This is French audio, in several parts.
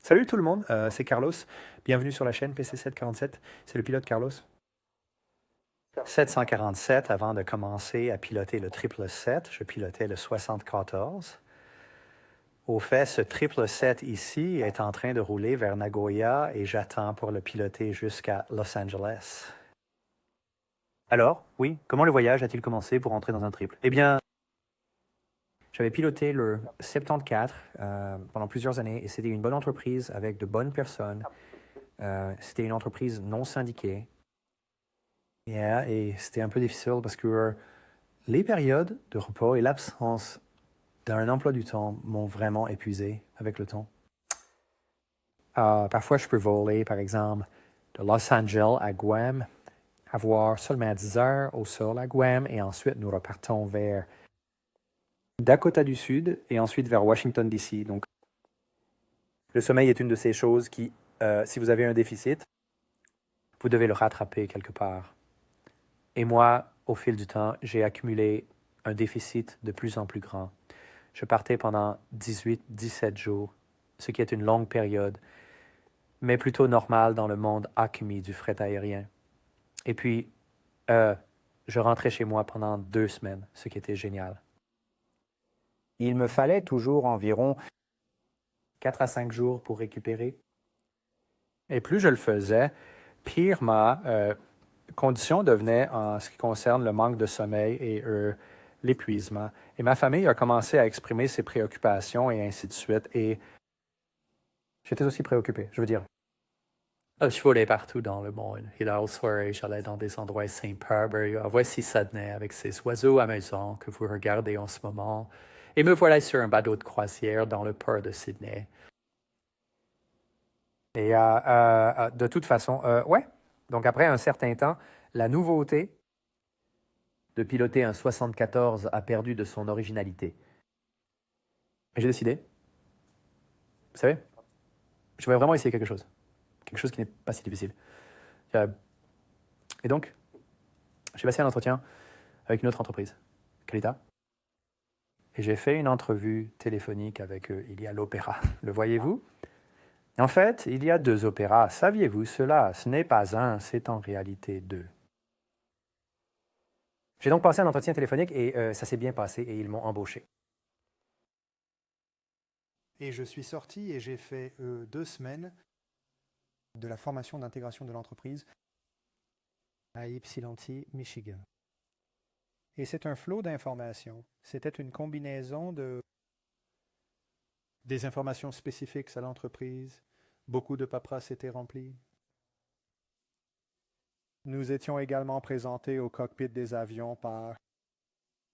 Salut tout le monde, c'est Carlos. Bienvenue sur la chaîne PC747. C'est le pilote Carlos. 747 avant de commencer à piloter le 777, je pilotais le 74. Au fait, ce 777 ici est en train de rouler vers Nagoya et j'attends pour le piloter jusqu'à Los Angeles. Alors, oui, comment le voyage a-t-il commencé pour entrer dans un triple? Eh bien, j'avais piloté le 74 pendant plusieurs années et c'était une bonne entreprise avec de bonnes personnes. C'était une entreprise non syndiquée. Yeah, et c'était un peu difficile parce que les périodes de repos et l'absence d'un emploi du temps m'ont vraiment épuisé avec le temps. Parfois, je peux voler, par exemple, de Los Angeles à Guam, avoir seulement 10 heures au sol à Guam, et ensuite nous repartons vers Dakota du Sud et ensuite vers Washington, D.C. Donc, le sommeil est une de ces choses qui, si vous avez un déficit, vous devez le rattraper quelque part. Et moi, au fil du temps, j'ai accumulé un déficit de plus en plus grand. Je partais pendant 18-17 jours, ce qui est une longue période, mais plutôt normale dans le monde alchimie du fret aérien. Et puis, je rentrais chez moi pendant 2 semaines, ce qui était génial. Il me fallait toujours environ 4 à 5 jours pour récupérer. Et plus je le faisais, pire ma condition devenait en ce qui concerne le manque de sommeil et l'épuisement. Et ma famille a commencé à exprimer ses préoccupations et ainsi de suite. Et j'étais aussi préoccupé, je veux dire. Je volais partout dans le monde. Et là, au soir, j'allais dans des endroits sympas. Voici Sydney avec ses oiseaux amusants que vous regardez en ce moment. Et me voilà sur un bateau de croisière dans le port de Sydney. Et de toute façon, ouais. Donc après un certain temps, la nouveauté de piloter un 74 a perdu de son originalité. Et j'ai décidé, vous savez, je vais vraiment essayer quelque chose. Quelque chose qui n'est pas si difficile. Et donc, j'ai passé un entretien avec une autre entreprise, Calita. Et j'ai fait une entrevue téléphonique avec eux. Il y a l'opéra. Le voyez-vous? En fait, il y a 2 opéras. Saviez-vous cela? Ce n'est pas un, c'est en réalité 2. J'ai donc passé un entretien téléphonique et ça s'est bien passé et ils m'ont embauché. Et je suis sorti et j'ai fait 2 semaines de la formation d'intégration de l'entreprise à Ypsilanti, Michigan. Et c'est un flot d'informations. C'était une combinaison de des informations spécifiques à l'entreprise. Beaucoup de paperasse était remplie. Nous étions également présentés au cockpit des avions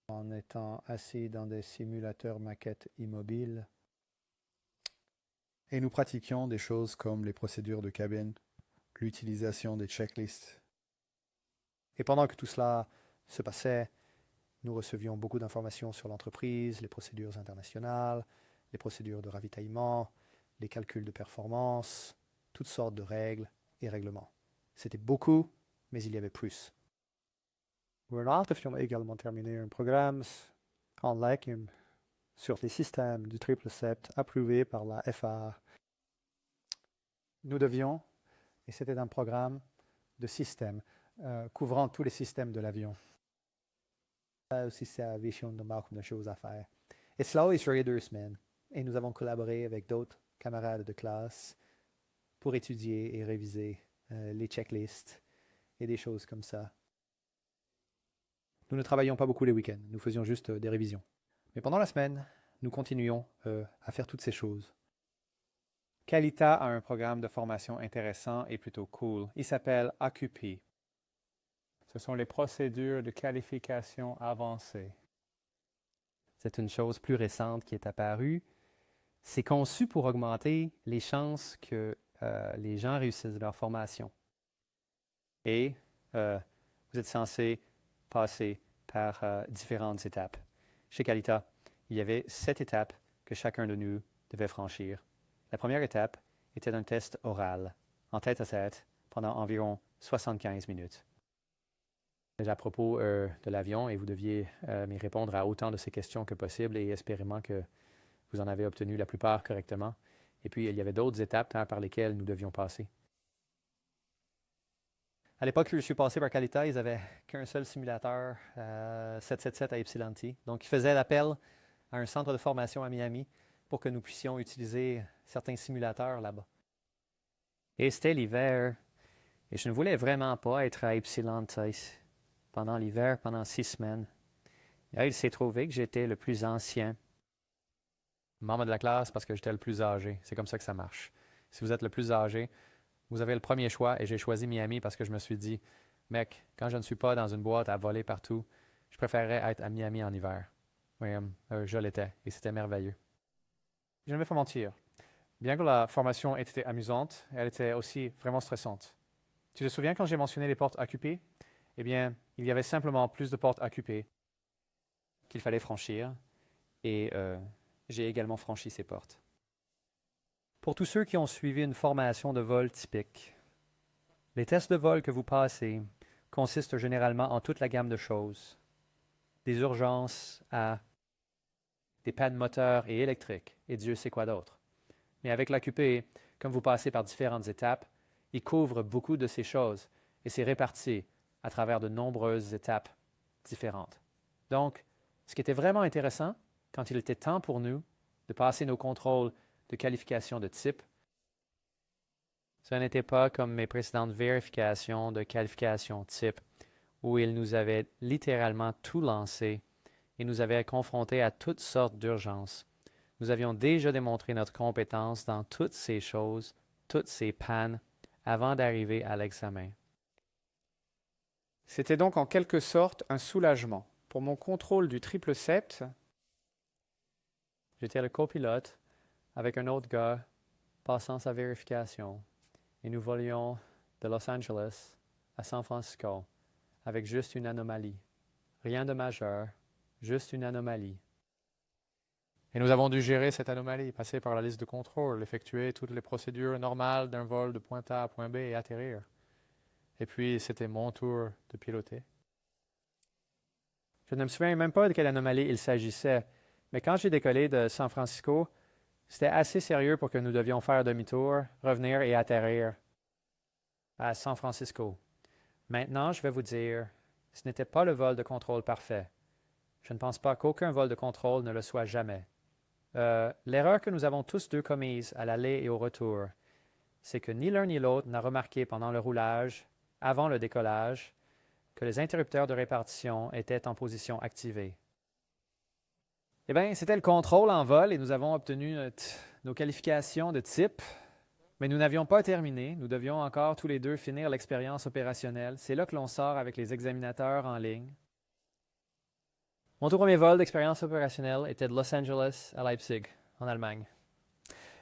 en étant assis dans des simulateurs maquettes immobiles. Et nous pratiquions des choses comme les procédures de cabine, l'utilisation des checklists. Et pendant que tout cela se passait, nous recevions beaucoup d'informations sur l'entreprise, les procédures internationales, les procédures de ravitaillement, les calculs de performance, toutes sortes de règles et règlements. C'était beaucoup, mais il y avait plus. Nous avions également terminé un programme en Lakim sur les systèmes du 777 approuvé par la FAA. Nous devions, et c'était un programme de système couvrant tous les systèmes de l'avion. Ça aussi, c'est la vision de marque de choses à faire. Et cela a duré 2 semaines. Et nous avons collaboré avec d'autres camarades de classe pour étudier et réviser les checklists et des choses comme ça. Nous ne travaillions pas beaucoup les week-ends, nous faisions juste des révisions. Mais pendant la semaine, nous continuions à faire toutes ces choses. Calita a un programme de formation intéressant et plutôt cool. Il s'appelle AQP. Ce sont les procédures de qualification avancée. C'est une chose plus récente qui est apparue. C'est conçu pour augmenter les chances que les gens réussissent leur formation. Et vous êtes censé passer par différentes étapes. Chez Calita, il y avait 7 étapes que chacun de nous devait franchir. La première étape était un test oral, en tête à tête, pendant environ 75 minutes. À propos de l'avion, et vous deviez m'y répondre à autant de ces questions que possible, et espérément que vous en avez obtenu la plupart correctement. Et puis, il y avait d'autres étapes par lesquelles nous devions passer. À l'époque où je suis passé par Calita, ils n'avaient qu'un seul simulateur 777 à Ypsilanti. Donc, ils faisaient l'appel à un centre de formation à Miami pour que nous puissions utiliser certains simulateurs là-bas. Et c'était l'hiver. Et je ne voulais vraiment pas être à Ypsilanti pendant l'hiver, pendant 6 semaines. Et il s'est trouvé que j'étais le plus ancien. Membre de la classe parce que j'étais le plus âgé. C'est comme ça que ça marche. Si vous êtes le plus âgé, vous avez le premier choix et j'ai choisi Miami parce que je me suis dit, mec, quand je ne suis pas dans une boîte à voler partout, je préférerais être à Miami en hiver. Oui, je l'étais et c'était merveilleux. Je ne vais pas mentir. Bien que la formation ait été amusante, elle était aussi vraiment stressante. Tu te souviens quand j'ai mentionné les portes occupées? Eh bien, il y avait simplement plus de portes occupées qu'il fallait franchir et j'ai également franchi ces portes. Pour tous ceux qui ont suivi une formation de vol typique, les tests de vol que vous passez consistent généralement en toute la gamme de choses, des urgences à des pannes moteurs et électriques, et Dieu sait quoi d'autre. Mais avec l'AQP, comme vous passez par différentes étapes, il couvre beaucoup de ces choses et c'est réparti à travers de nombreuses étapes différentes. Donc, ce qui était vraiment intéressant, quand il était temps pour nous de passer nos contrôles de qualification de type, ce n'était pas comme mes précédentes vérifications de qualification type, où il nous avait littéralement tout lancé et nous avait confrontés à toutes sortes d'urgences. Nous avions déjà démontré notre compétence dans toutes ces choses, toutes ces pannes, avant d'arriver à l'examen. C'était donc en quelque sorte un soulagement. Pour mon contrôle du 777, j'étais le copilote avec un autre gars passant sa vérification et nous volions de Los Angeles à San Francisco avec juste une anomalie. Rien de majeur, juste une anomalie. Et nous avons dû gérer cette anomalie, passer par la liste de contrôle, effectuer toutes les procédures normales d'un vol de point A à point B et atterrir. Et puis, c'était mon tour de piloter. Je ne me souviens même pas de quelle anomalie il s'agissait, mais quand j'ai décollé de San Francisco, c'était assez sérieux pour que nous devions faire demi-tour, revenir et atterrir à San Francisco. Maintenant, je vais vous dire, ce n'était pas le vol de contrôle parfait. Je ne pense pas qu'aucun vol de contrôle ne le soit jamais. L'erreur que nous avons tous deux commise à l'aller et au retour, c'est que ni l'un ni l'autre n'a remarqué pendant le roulage, avant le décollage, que les interrupteurs de répartition étaient en position activée. Eh bien, c'était le contrôle en vol et nous avons obtenu nos qualifications de type, mais nous n'avions pas terminé. Nous devions encore tous les deux finir l'expérience opérationnelle. C'est là que l'on sort avec les examinateurs en ligne. Mon tout premier vol d'expérience opérationnelle était de Los Angeles à Leipzig, en Allemagne.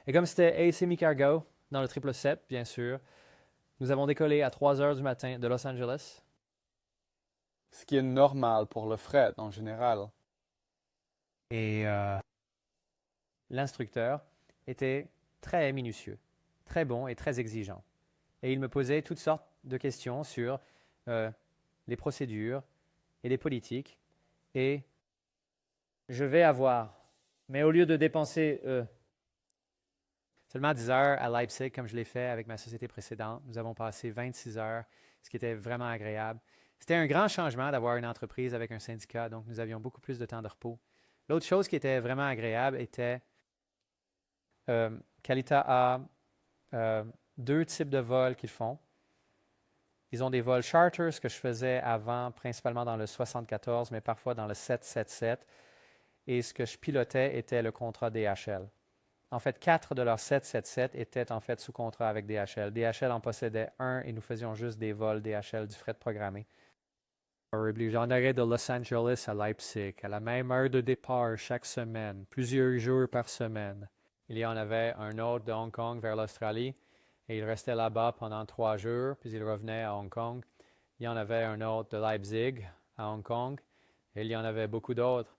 Et comme c'était ACMI Cargo, dans le 777, bien sûr, nous avons décollé à 3 heures du matin de Los Angeles. ce qui est normal pour le fret en général. Et l'instructeur était très minutieux, très bon et très exigeant. Et il me posait toutes sortes de questions sur les procédures et les politiques. Et je vais avoir, mais au lieu de dépenser seulement 10 heures à Leipzig, comme je l'ai fait avec ma société précédente, nous avons passé 26 heures, ce qui était vraiment agréable. C'était un grand changement d'avoir une entreprise avec un syndicat, donc nous avions beaucoup plus de temps de repos. L'autre chose qui était vraiment agréable était Calita a 2 types de vols qu'ils font. Ils ont des vols charters, ce que je faisais avant, principalement dans le 74, mais parfois dans le 777. Et ce que je pilotais était le contrat DHL. En fait, 4 de leurs 777 étaient en fait sous contrat avec DHL. DHL en possédait un et nous faisions juste des vols DHL du fret programmé. J'en aurais de Los Angeles à Leipzig, à la même heure de départ chaque semaine, plusieurs jours par semaine. Il y en avait un autre de Hong Kong vers l'Australie et il restait là-bas pendant 3 jours, puis il revenait à Hong Kong. Il y en avait un autre de Leipzig à Hong Kong et il y en avait beaucoup d'autres.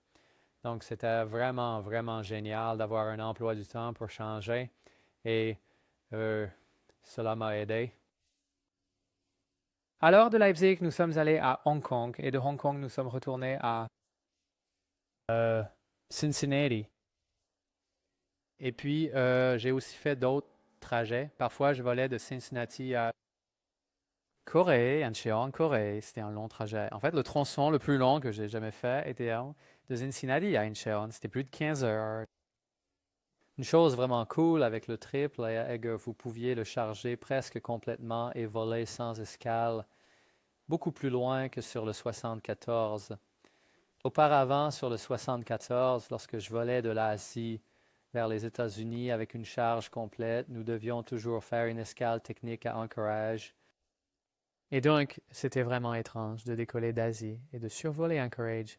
Donc, c'était vraiment, vraiment génial d'avoir un emploi du temps pour changer et cela m'a aidé. Alors, de Leipzig, nous sommes allés à Hong Kong et de Hong Kong, nous sommes retournés à Cincinnati. Et puis, j'ai aussi fait d'autres trajets. Parfois, je volais de Cincinnati à Corée, Incheon, Corée. C'était un long trajet. En fait, le tronçon le plus long que j'ai jamais fait était de Cincinnati à Incheon. C'était plus de 15 heures. Une chose vraiment cool avec le triple est que vous pouviez le charger presque complètement et voler sans escale, beaucoup plus loin que sur le 74. Auparavant, sur le 74, lorsque je volais de l'Asie vers les États-Unis avec une charge complète, nous devions toujours faire une escale technique à Anchorage. Et donc, c'était vraiment étrange de décoller d'Asie et de survoler Anchorage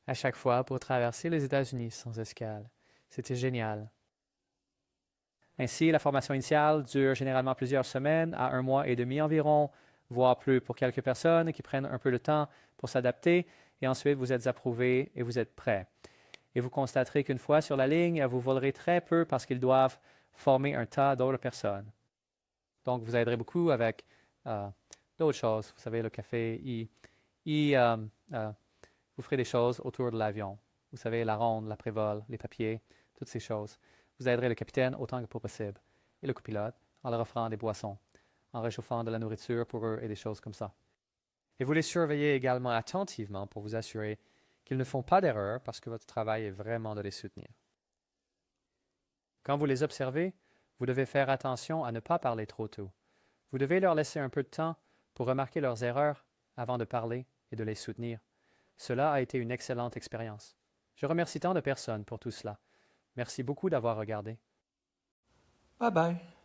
à chaque fois pour traverser les États-Unis sans escale. C'était génial. Ainsi, la formation initiale dure généralement plusieurs semaines à 1 mois et demi environ, voire plus pour quelques personnes qui prennent un peu de temps pour s'adapter, et ensuite vous êtes approuvé et vous êtes prêt. Et vous constaterez qu'une fois sur la ligne, vous volerez très peu parce qu'ils doivent former un tas d'autres personnes. Donc, vous aiderez beaucoup avec d'autres choses. Vous savez, le café, vous ferez des choses autour de l'avion. Vous savez, la ronde, l'après-vol, les papiers, toutes ces choses. Vous aiderez le capitaine autant que possible et le copilote en leur offrant des boissons, en réchauffant de la nourriture pour eux et des choses comme ça. Et vous les surveillez également attentivement pour vous assurer qu'ils ne font pas d'erreur parce que votre travail est vraiment de les soutenir. Quand vous les observez, vous devez faire attention à ne pas parler trop tôt. Vous devez leur laisser un peu de temps pour remarquer leurs erreurs avant de parler et de les soutenir. Cela a été une excellente expérience. Je remercie tant de personnes pour tout cela. Merci beaucoup d'avoir regardé. Bye bye.